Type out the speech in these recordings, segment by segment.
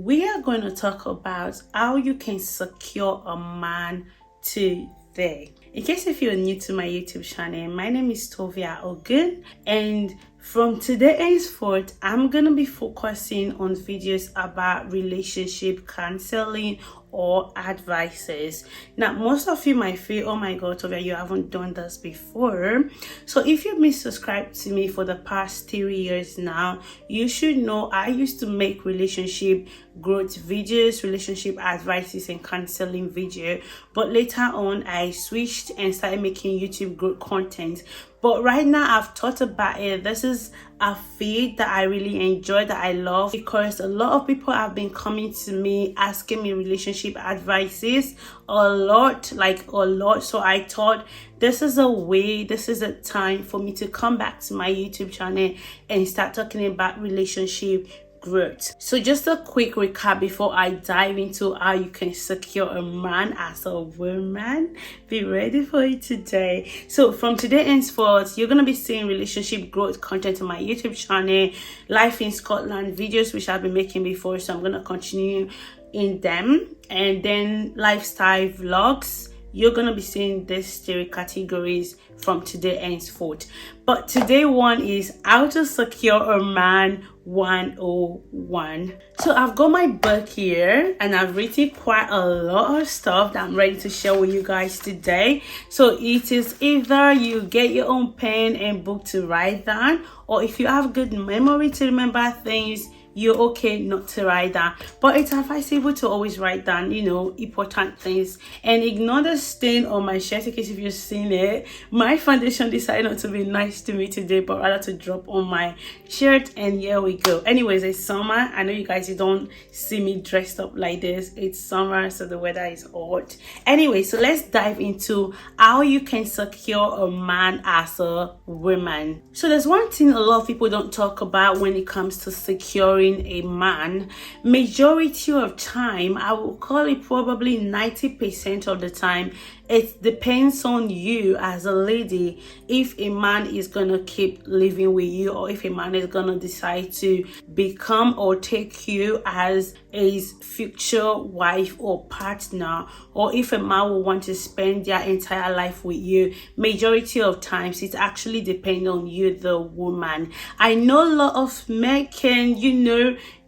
We are going to talk about how you can secure a man today. In case if you're new to my YouTube channel, my name is Tovia Ogun, and from today henceforth, I'm going to be focusing on videos about relationship counseling or advices. Now, most of you might feel, oh my god, Tovia, you haven't done this before. So if you've been subscribed to me for the past 3 years now, you should know I used to make relationship growth videos, relationship advices and counseling video, but later on I switched and started making YouTube growth content. But right now I've thought about it. This is a feed that I really enjoy, that I love, because a lot of people have been coming to me asking me relationship advices a lot. So I thought this is a time for me to come back to my YouTube channel and start talking about relationship growth. So just a quick recap before I dive into how you can secure a man as a woman. Be ready for it today. So from today henceforth, you're gonna be seeing relationship growth content on my YouTube channel, life in Scotland videos which I've been making before, so I'm gonna continue in them, and then lifestyle vlogs. You're gonna be seeing these 3 categories from today henceforth. But today one is how to secure a man 101. So I've got my book here and I've written quite a lot of stuff that I'm ready to share with you guys today. So it is either you get your own pen and book to write down, or if you have good memory to remember things, you're okay not to write down, but it's advisable to always write down, important things. And ignore the stain on my shirt in case if you've seen it. My foundation decided not to be nice to me today, but rather to drop on my shirt, and here we go. Anyways, it's summer. I know you guys, you don't see me dressed up like this. It's summer, so the weather is hot. Anyway, so let's dive into how you can secure a man as a woman. So there's one thing a lot of people don't talk about when it comes to securing a man. Majority of time, I will call it probably 90% of the time, it depends on you as a lady if a man is gonna keep living with you, or if a man is gonna decide to become or take you as his future wife or partner, or if a man will want to spend their entire life with you. Majority of times it actually depends on you, the woman. I know a lot of men can,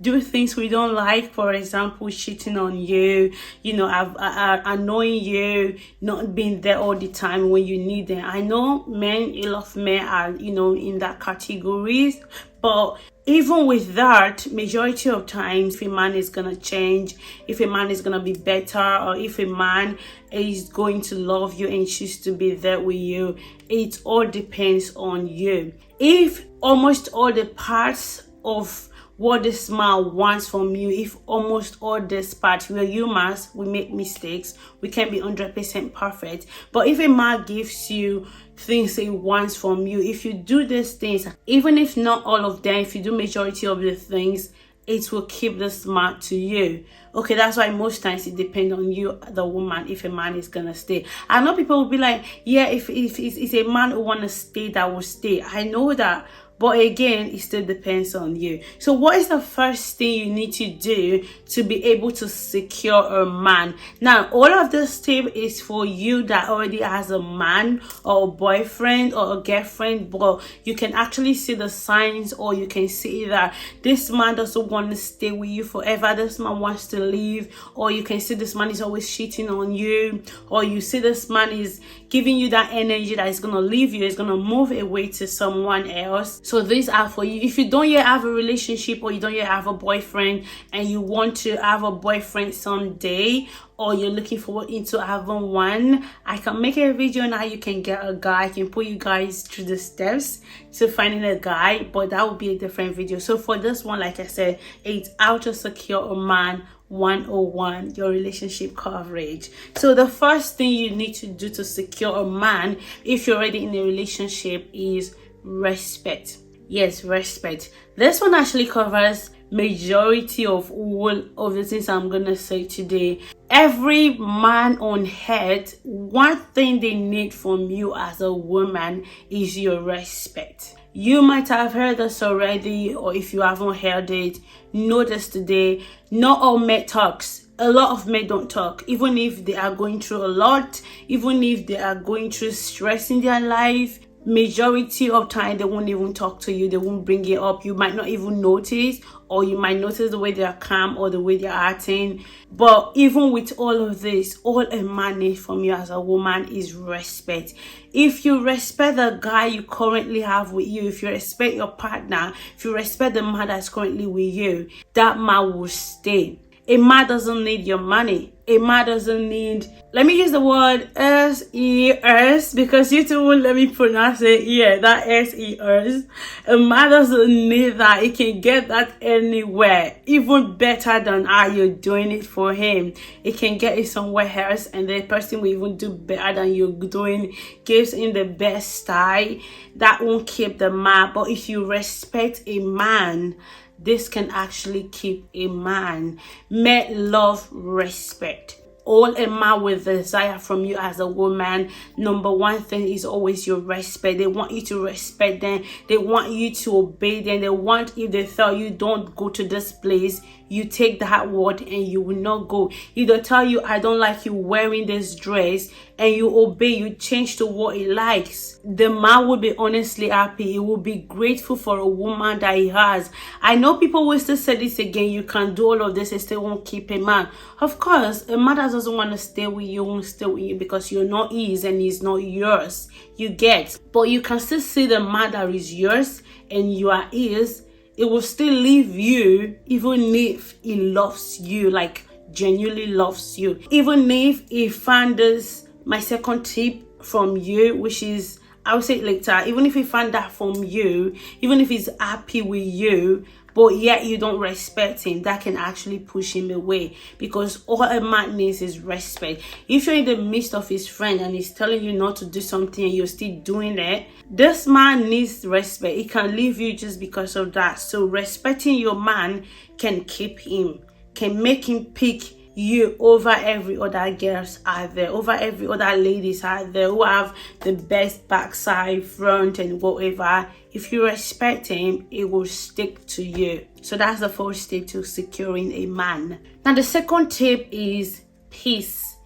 do things we don't like. For example, cheating on you, annoying you, not being there all the time when you need them. I know a lot of men are, in that categories, but even with that, majority of times, if a man is gonna change, if a man is gonna be better, or if a man is going to love you and choose to be there with you, it all depends on you. If almost all the parts of what this man wants from you, if almost all this part, we're humans, we make mistakes, we can't be 100% perfect, but if a man gives you things he wants from you, if you do these things, even if not all of them, if you do majority of the things, it will keep this man to you. Okay, that's why most times it depends on you, the woman, if a man is gonna stay. I know people will be like, yeah, if it's a man who wanna stay, that will stay. I know that, but again, it still depends on you. So what is the first thing you need to do to be able to secure a man? Now, all of this tip is for you that already has a man or a boyfriend or a girlfriend, but you can actually see the signs, or you can see that this man doesn't want to stay with you forever. This man wants to leave, or you can see this man is always cheating on you, or you see this man is giving you that energy that is going to leave you, is going to move away to someone else. So these are for you. If you don't yet have a relationship, or you don't yet have a boyfriend, and you want to have a boyfriend someday, or you're looking forward into having one, I can make a video on how you can get a guy. I can put you guys through the steps to finding a guy, but that would be a different video. So for this one, like I said, it's how to secure a man 101, your relationship coverage. So the first thing you need to do to secure a man, if you're already in a relationship, is respect. Yes, respect. This one actually covers majority of all of the things I'm gonna say today. Every man on earth, one thing they need from you as a woman is your respect. You might have heard this already, or if you haven't heard it, know this today. Not all men talks. A lot of men don't talk, even if they are going through a lot, even if they are going through stress in their life. Majority of time they won't even talk to you, they won't bring it up. You might not even notice, or you might notice the way they are calm or the way they are acting. But even with all of this, all a man needs from you as a woman is respect. If you respect the guy you currently have with you, if you respect your partner, if you respect the man that's currently with you, that man will stay. A man doesn't need your money. A man doesn't need, let me use the word S-E-S, because you two won't let me pronounce it. Yeah, that S-E-S. A man doesn't need that. He can get that anywhere, even better than how you're doing it for him. He can get it somewhere else, and the person will even do better than you're doing. Gives him the best style. That won't keep the man. But if you respect a man, this can actually keep a man. Men love respect. All a man will desire from you as a woman, number one thing is always your respect. They want you to respect them. They want you to obey them. They want, if they tell you don't go to this place, you take that word and you will not go. If they tell you I don't like you wearing this dress, and you obey, you change to what he likes, the man will be honestly happy. He will be grateful for a woman that he has. I know people will still say this again, you can do all of this and still won't keep a man. Of course, a man that doesn't want to stay with you won't stay with you because you're not his and he's not yours. You get, but you can still see the man that is yours and you are his. It will still leave you, even if he loves you, like genuinely loves you. Even if he found this, my second tip from you, which is, I'll say it later, even if he found that from you, even if he's happy with you, but yet you don't respect him, that can actually push him away, because all a man needs is respect. If you're in the midst of his friend and he's telling you not to do something and you're still doing it, this man needs respect. He can leave you just because of that. So respecting your man can keep him, can make him pick you over every other girls out there, over every other ladies out there who have the best backside, front and whatever. If you respect him, it will stick to you. So that's the first tip to securing a man. Now the second tip is peace.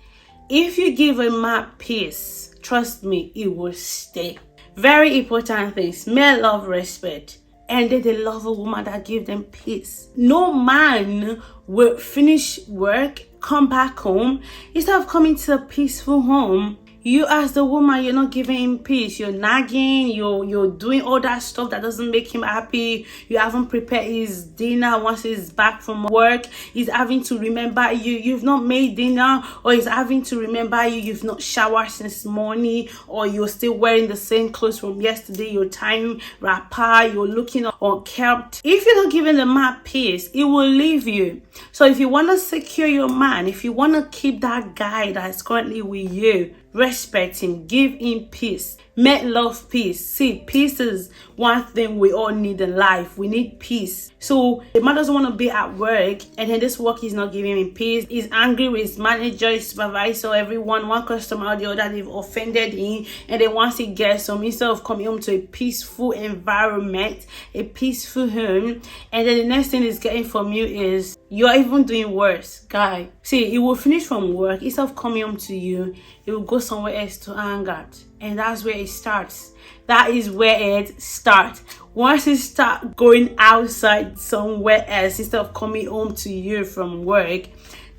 If you give a man peace, trust me, it will stay. Very important things. Men love respect, and they love a woman that gives them peace. No man will finish work, come back home, instead of coming to a peaceful home, you as the woman, you're not giving him peace. You're nagging, you're doing all that stuff that doesn't make him happy. You haven't prepared his dinner once he's back from work. He's having to remember you. You've not made dinner, or he's having to remember you. You've not showered since morning, or you're still wearing the same clothes from yesterday. You're tying wrapper, you're looking unkempt. If you're not giving the man peace, it will leave you. So if you want to secure your man, if you want to keep that guy that's currently with you, respect him, give him peace. Men love peace. See, peace is one thing we all need in life. We need peace. So the man doesn't want to be at work, and then this work is not giving him peace. He's angry with his manager, his supervisor, everyone, one customer or the other. They've offended him, and then once he gets home, instead of coming home to a peaceful environment, a peaceful home, and then the next thing he's getting from you is you're even doing worse, guy. See, he will finish from work, instead of coming home to you, he will go somewhere else to hang out. And that's where it starts. That is where it starts. Once you start going outside somewhere else, instead of coming home to you from work,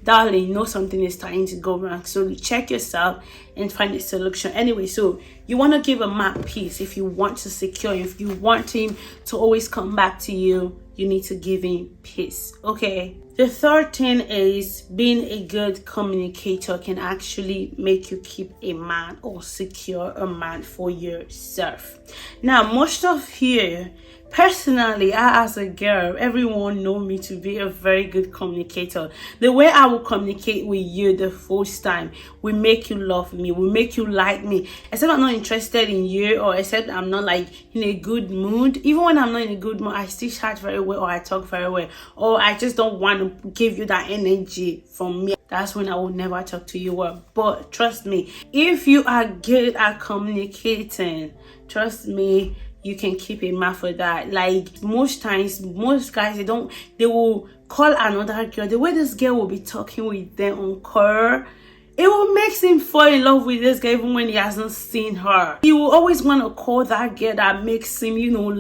darling, you know something is starting to go wrong. So check yourself and find a solution. Anyway, so you want to give a man peace. If you want to secure him, if you want him to always come back to you, you need to give him peace. Okay. The third thing is being a good communicator can actually make you keep a man or secure a man for yourself. Now, most of you, personally, as a girl, everyone know me to be a very good communicator. The way I will communicate with you the first time will make you love me, will make you like me. Except I'm not interested in you, or except I'm not like in a good mood. Even when I'm not in a good mood, I still chat very well, or I talk very well, or I just don't want to give you that energy from me. That's when I will never talk to you well. But trust me, if you are good at communicating, trust me, you can keep a man for that. Like most times, most guys, they will call another girl. The way this girl will be talking with them on call, it will make him fall in love with this girl even when he hasn't seen her. He will always want to call that girl that makes him,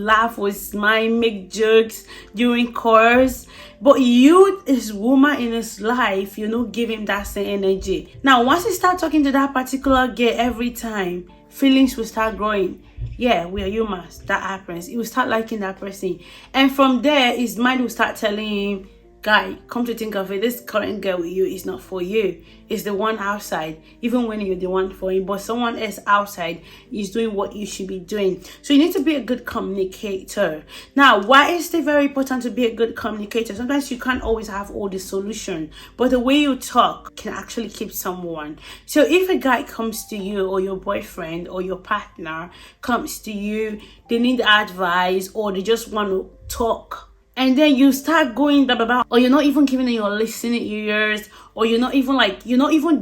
laugh or smile, make jokes during calls. But you, his woman in his life, give him that same energy. Now, once he start talking to that particular girl every time, feelings will start growing. Yeah, we are humans. That happens. He will start liking that person. And from there, his mind will start telling him, guy, come to think of it, this current girl with you is not for you. It's the one outside, even when you're the one for him. But someone else outside is doing what you should be doing. So you need to be a good communicator. Now, why is it very important to be a good communicator? Sometimes you can't always have all the solution, but the way you talk can actually keep someone. So if a guy comes to you, or your boyfriend or your partner comes to you, they need advice or they just want to talk, and then you start going blah blah blah, or you're not even giving them your listening ears, or you're not even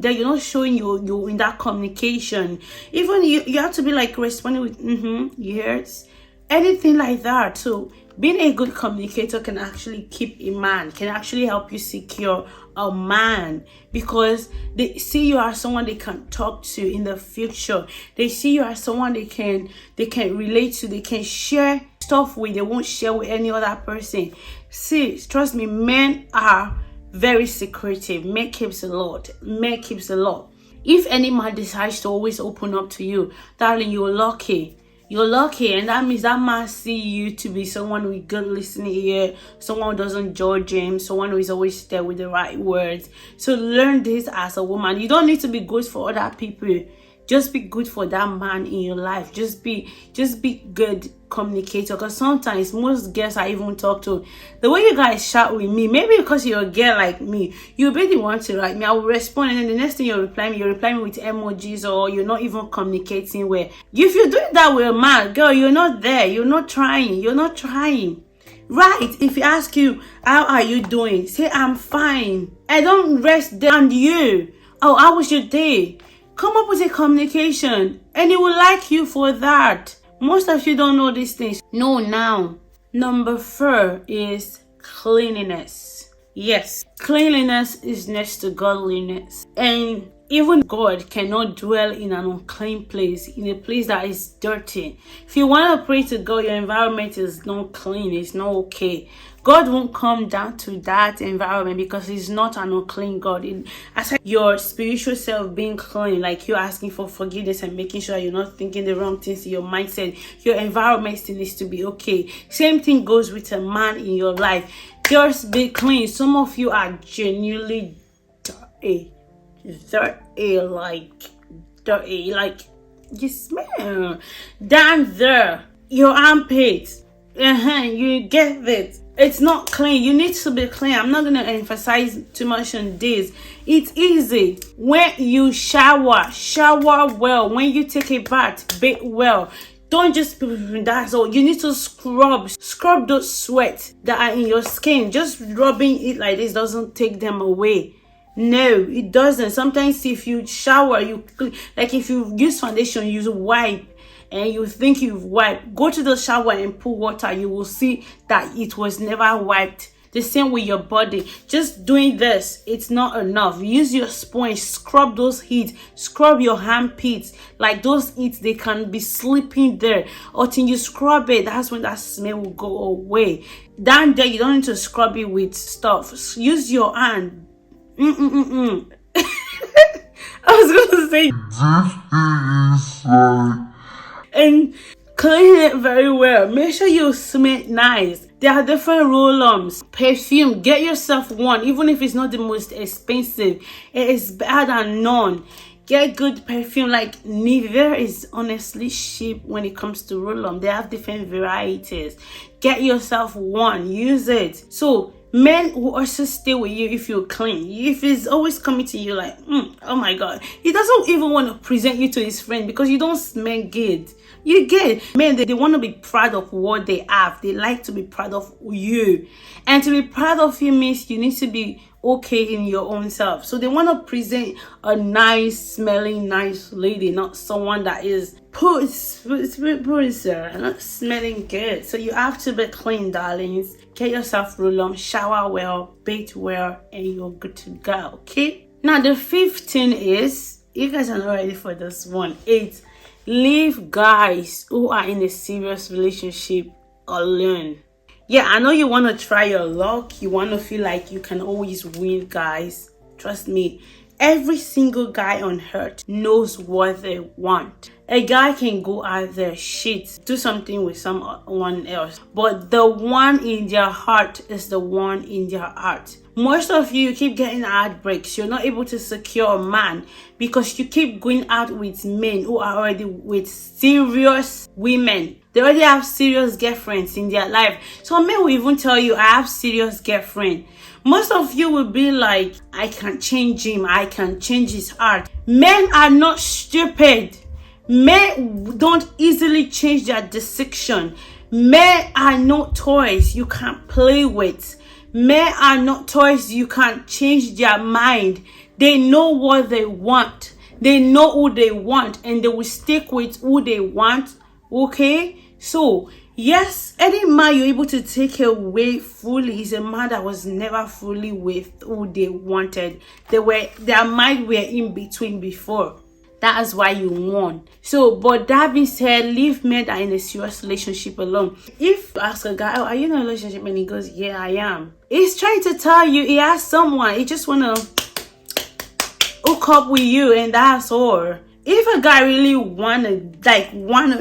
there, you're not showing you in that communication. Even you have to be like responding with yes, anything like that. So being a good communicator can actually keep a man, can actually help you secure a man, because they see you as someone they can talk to in the future. They see you as someone they can relate to, they can share stuff with, they won't share with any other person. See, trust me, men are very secretive. Men keeps a lot. If any man decides to always open up to you, darling, you're lucky, and that means that man see you to be someone with good listening ear, someone who doesn't judge him, someone who is always there with the right words. So learn this as a woman. You don't need to be good for other people. Just be good for that man in your life. Just be good communicator. Because sometimes most girls I even talk to, the way you guys shout with me, maybe because you're a girl like me, you'll be the one to write me. I will respond, and then the next thing you reply me with emojis, or you're not even communicating well. If you're doing that with a man, girl, you're not there. You're not trying. Right? If he asks you, how are you doing? Say, I'm fine. I don't rest there. And you? Oh, how was your day? Come up with a communication, and he will like you for that. Most of you don't know these things. No, now. Number 4 is cleanliness. Yes, cleanliness is next to godliness. And even God cannot dwell in an unclean place, in a place that is dirty. If you want to pray to God, your environment is not clean, it's not okay. God won't come down to that environment, because he's not an unclean God. Aside your spiritual self being clean, like you're asking for forgiveness and making sure you're not thinking the wrong things in your mindset, your environment still needs to be okay. Same thing goes with a man in your life. Just be clean. Some of you are genuinely dirty, like you smell down there, your armpits. You get it. It's not clean. You need to be clean. I'm not going to emphasize too much on this. It's easy. When you shower well. When you take a bath, bathe well. Don't just that's all. You need to scrub those sweat that are in your skin. Just rubbing it like this doesn't take them away. No, it doesn't. Sometimes if you shower, if you use foundation, you wipe, and you think you've wiped, go to the shower and pour water. You will see that it was never wiped. The same with your body. Just doing this, it's not enough. Use your sponge, scrub those heat, scrub your armpits. Like those heat, they can be sleeping there. Until you scrub it, that's when that smell will go away. Down there, you don't need to scrub it with stuff. Use your hand. I was gonna say and clean it very well. Make sure you smell nice. There are different roll-ons. Perfume, get yourself one, even if it's not the most expensive. It is better than none. Get good perfume. Like Nivea is honestly cheap when it comes to roll-on. They have different varieties. Get yourself one, use it. So men will also stay with you if you're clean. If he's always coming to you like, oh my God, he doesn't even want to present you to his friend because you don't smell good. You get it. Men, they want to be proud of what they have. They like to be proud of you. And to be proud of you means you need to be okay in your own self. So they want to present a nice smelling nice lady, not someone that is not smelling good. So you have to be clean, darlings. Get yourself roll on, shower well, bathe well, and you're good to go. Okay, now the 15 is, you guys are not ready for this one. 8, leave guys who are in a serious relationship alone. Yeah, I know you want to try your luck. You want to feel like you can always win, guys. Trust me, every single guy on earth knows what they want. A guy can go out there, shit, do something with someone else, but the one in their heart is the one in their heart. Most of you keep getting heartbreaks. You're not able to secure a man because you keep going out with men who are already with serious women. They already have serious girlfriends in their life. Some men will even tell you, I have serious girlfriend. Most of you will be like, I can change him, I can change his heart. Men are not stupid. Men don't easily change their decision. Men are not toys you can't play with. Men are not toys you can't change their mind. They know what they want. They know who they want, and they will stick with who they want. Okay? So, yes, any man you're able to take away fully is a man that was never fully with who they wanted. Their mind were in between before. That is why you won. So, but that being said, leave men that are in a serious relationship alone. If you ask a guy, oh, are you in a relationship? And he goes, yeah, I am. He's trying to tell you he has someone. He just want to hook up with you, and that's all. If a guy really wanna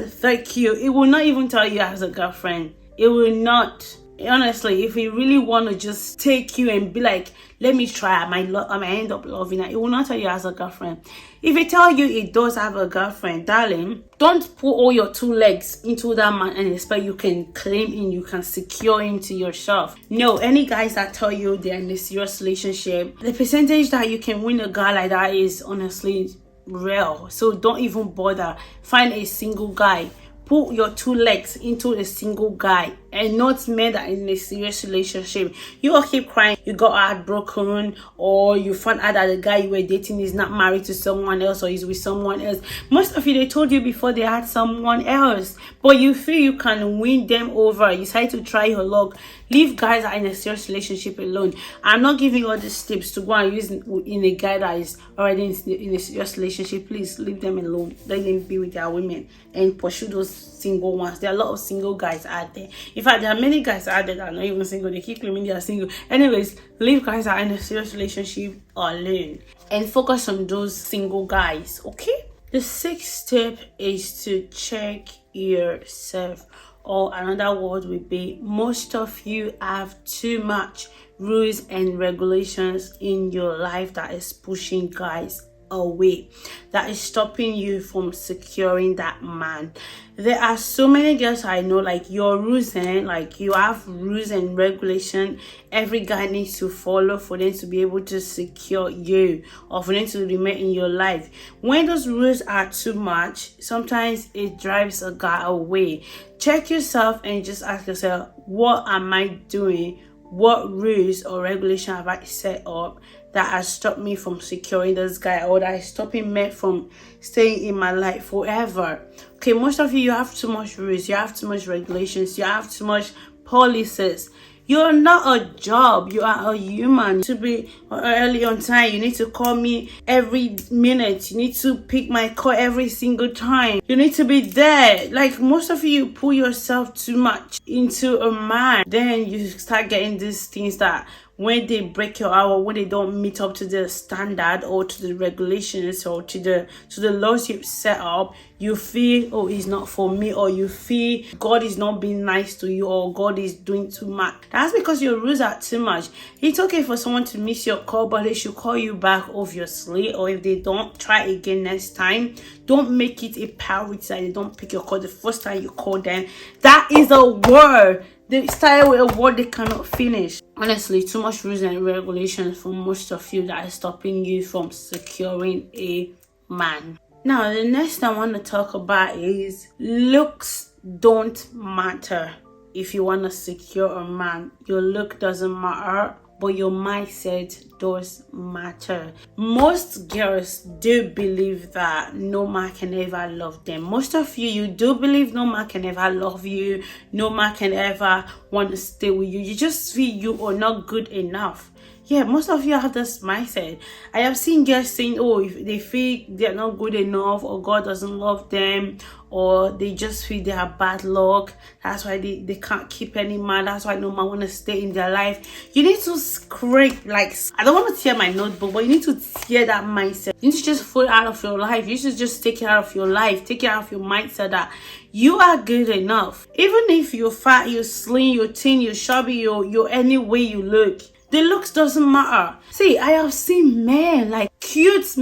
thank you, it will not even tell you as a girlfriend. It will not. Honestly, if he really want to just take you and be like, let me try, I might end up loving her, it will not tell you as a girlfriend. If he tell you he does have a girlfriend, darling, don't put all your 2 legs into that man and expect you can claim him, you can secure him to yourself. No, any guys that tell you they're in a serious relationship, the percentage that you can win a guy like that is honestly real. So don't even bother. Find a single guy. Put your 2 legs into a single guy, and not men that are in a serious relationship. You all keep crying you got heartbroken, or you found out that the guy you were dating is not married to someone else or is with someone else. Most of you, they told you before they had someone else, but you feel you can win them over. You decide to try your luck. Leave guys that are in a serious relationship alone. I'm not giving you all these tips to go and use in a guy that is already in a serious relationship. Please leave them alone. Let them be with their women and pursue those single ones. There are a lot of single guys out there. In fact, there are many guys out there that are not even single. They keep claiming they are single. Anyways, leave guys that are in a serious relationship alone and focus on those single guys. Okay? The 6th step is to check yourself. Or another word would be, most of you have too much rules and regulations in your life that is pushing guys away, that is stopping you from securing that man. There are so many girls I know, like your rules, and like you have rules and regulation every guy needs to follow for them to be able to secure you, or for them to remain in your life. When those rules are too much, sometimes it drives a guy away. Check yourself and just ask yourself, what am I doing? What rules or regulation have I set up that has stopped me from securing this guy, or that is stopping me from staying in my life forever? Okay, most of you have too much rules, you have too much regulations, you have too much policies. You're not a job, you are a human. To be early on time, you need to call me every minute. You need to pick my call every single time. You need to be there. Like, most of you pull yourself too much into a man. Then you start getting these things that when they break your hour, when they don't meet up to the standard or to the regulations or to the laws you've set up, you feel, oh, it's not for me, or you feel God is not being nice to you, or God is doing too much. That's because your rules are too much. It's okay for someone to miss your call, but they should call you back, obviously. Or if they don't, try again next time. Don't make it a priority that they don't pick your call the first time you call them. That is a word. They started with a word they cannot finish. Honestly, too much rules and regulations for most of you that is stopping you from securing a man. Now, the next I want to talk about is looks don't matter. If you want to secure a man, your look doesn't matter, but your mindset does matter. Most girls do believe that no man can ever love them. Most of you do believe no man can ever love you, no man can ever want to stay with you. You just feel you are not good enough. Yeah, most of you have this mindset. I have seen girls saying, oh, if they feel they're not good enough, or God doesn't love them, or they just feel they have bad luck, that's why they can't keep any man, that's why no man want to stay in their life. You need to scrape, like, I don't want to tear my notebook, but you need to tear that mindset. You need to just throw it out of your life. You should just take it out of your life, take it out of your mindset that you are good enough. Even if you're fat, you're slim, you're thin, you're chubby, you're any way you look, the looks doesn't matter. See, I have seen men, like cute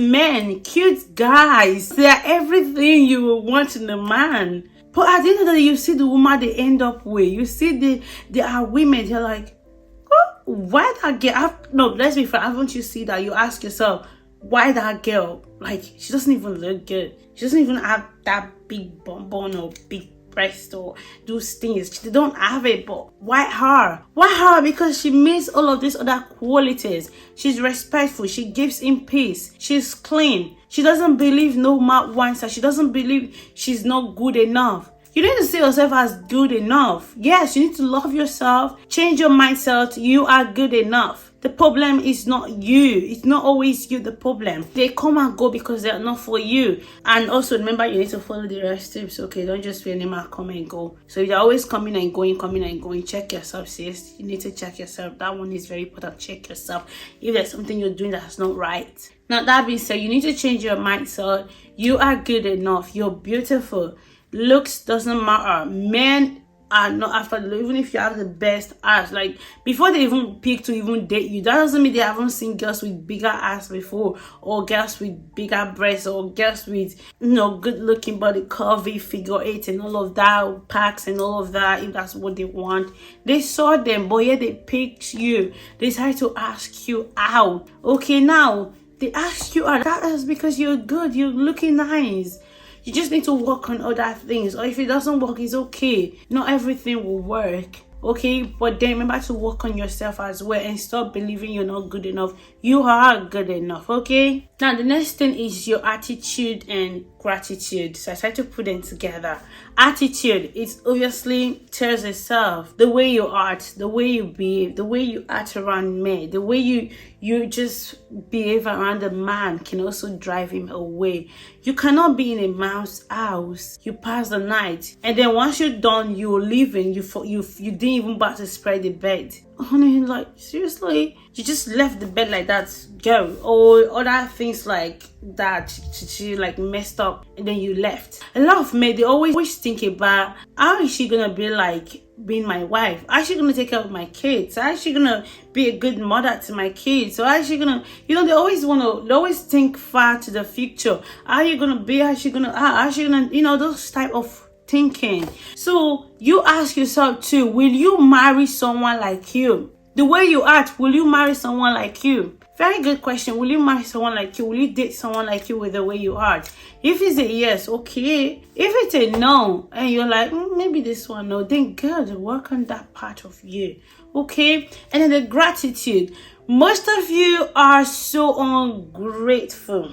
guys. They are everything you will want in a man. But at the end of the day, you see the woman they end up with. You see they are women. They're like, oh, why that girl? No, let's be fair. Haven't you see that? You ask yourself, why that girl? Like, she doesn't even look good. She doesn't even have that big bonbon or big breast or those things. They don't have it, but why her? Why her? Because she meets all of these other qualities. She's respectful. She gives him peace. She's clean. She doesn't believe no man wants her. She doesn't believe she's not good enough. You need to see yourself as good enough. Yes, you need to love yourself. Change your mindset. You are good enough. The problem is not you. It's not always you, the problem. They come and go because they're not for you. And also remember, you need to follow the rest tips, okay? Don't just feel anymore, come and go. So if you're always coming and going, check yourself, sis. You need to check yourself. That one is very important. Check yourself. If there's something you're doing that's not right. Now, that being said, you need to change your mindset. You are good enough. You're beautiful. Looks doesn't matter. Men are not after, even if you have the best ass, like before they even pick to even date you, that doesn't mean they haven't seen girls with bigger ass before, or girls with bigger breasts, or girls with, you know, good looking body, curvy, figure eight and all of that, packs and all of that. If that's what they want, they saw them, but yeah, they picked you. They decided to ask you out. Okay, now they ask you out. That is because you're good, you're looking nice. You just need to work on other things, or if it doesn't work, it's okay. Not everything will work, okay? But then remember to work on yourself as well and stop believing you're not good enough. You are good enough, okay? Now the next thing is your attitude and gratitude. So I try to put them together. Attitude, it obviously tells itself the way you act, the way you behave, the way you act around men, the way you just behave around a man can also drive him away. You cannot be in a man's house, you pass the night, and then once you're done, you're leaving, you didn't even bother to spread the bed. Honey, like, seriously? You just left the bed like that, girl, or other things like that. She like messed up and then you left. A lot of men, they always think about, how is she gonna be like being my wife? How is she gonna take care of my kids? How is she gonna be a good mother to my kids? So how is she gonna, they always think far to the future. How are you gonna be? How is she gonna, those type of thinking. So you ask yourself too, will you marry someone like you? The way you act, will you marry someone like you? Very good question. Will you marry someone like you? Will you date someone like you with the way you act? If it's a yes, okay. If it's a no, and you're like, maybe this one no, then good, work on that part of you, okay? And then the gratitude. Most of you are so ungrateful.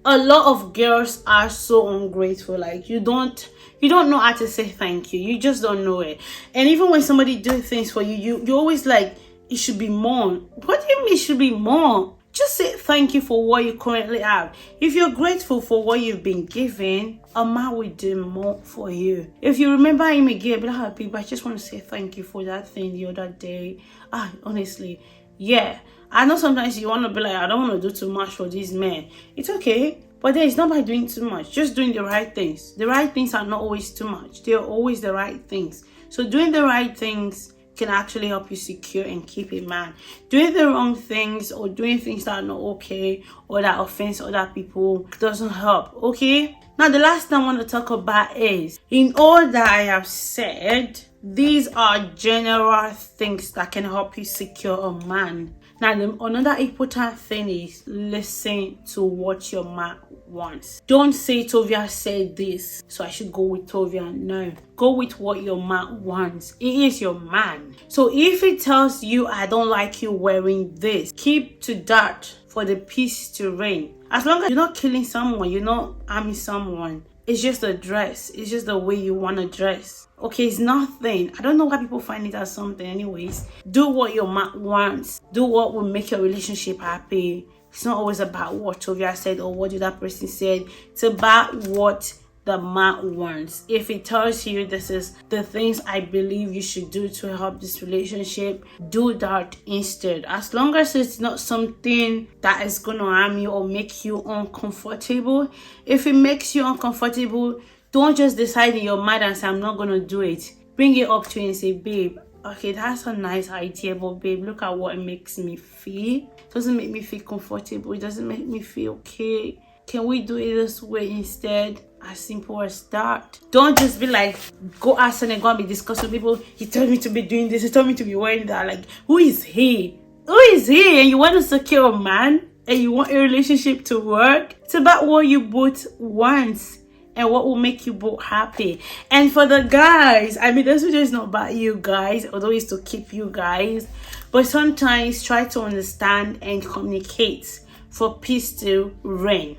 A lot of girls are so ungrateful. Like, you don't know how to say thank you. You just don't know it. And even when somebody do things for you, you always like, it should be more. What do you mean it should be more? Just say thank you for what you currently have. If you're grateful for what you've been given, a man will do more for you. If you remember him again, be like, people, I just want to say thank you for that thing the other day. Honestly, yeah. I know sometimes you want to be like, I don't want to do too much for these men. It's okay. But then it's not by doing too much. Just doing the right things. The right things are not always too much. They're always the right things. So doing the right things can actually help you secure and keep a man. Doing the wrong things or doing things that are not okay or that offends other people doesn't help, okay? Now the last thing I want to talk about is, in all that I have said, these are general things that can help you secure a man. Now, another important thing is listen to what your man wants. Don't say Tovia said this, so I should go with Tovia. No, go with what your man wants. He is your man. So if he tells you, I don't like you wearing this, keep to that for the peace to reign. As long as you're not killing someone, you're not harming someone. It's just a dress. It's just the way you want to dress. Okay, it's nothing. I don't know why people find it as something. Anyways, do what your man wants. Do what will make your relationship happy. It's not always about what Tovia said or what the other person said. It's about what the man wants. If it tells you this is the things I believe you should do to help this relationship, do that instead. As long as it's not something that is going to harm you or make you uncomfortable. If it makes you uncomfortable, don't just decide in your mind and say, I'm not going to do it. Bring it up to you and say, babe, okay, that's a nice idea, but babe, look at what it makes me feel. It doesn't make me feel comfortable. It doesn't make me feel okay. Can we do it this way instead? As simple as that. Don't just be like, go ask and go and be discussing with people. He told me to be doing this. He told me to be wearing that. Like, who is he? Who is he? And you want to secure a man? And you want a relationship to work? It's about what you both want and what will make you both happy. And for the guys, I mean, this video is not about you guys, although it's to keep you guys. But sometimes try to understand and communicate for peace to reign.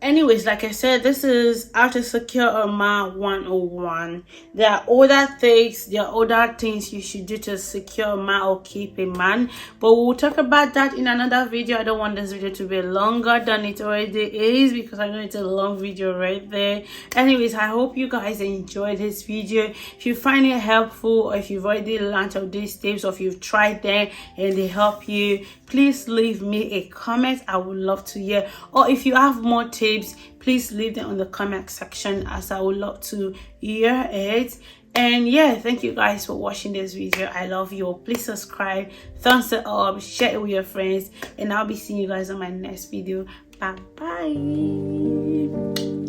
Anyways, like I said, this is how to secure a man 101. There are other things you should do to secure a man or keep a man, but we'll talk about that in another video. I don't want this video to be longer than it already is, because I know it's a long video right there. Anyways, I hope you guys enjoyed this video. If you find it helpful, or if you've already learned of these tips, or if you've tried them and they help you, please leave me a comment. I would love to hear. Or if you have more tips, please leave them on the comment section, as I would love to hear it. And yeah, thank you guys for watching this video. I love you. Please subscribe, thumbs it up, share it with your friends, and I'll be seeing you guys on my next video. Bye bye.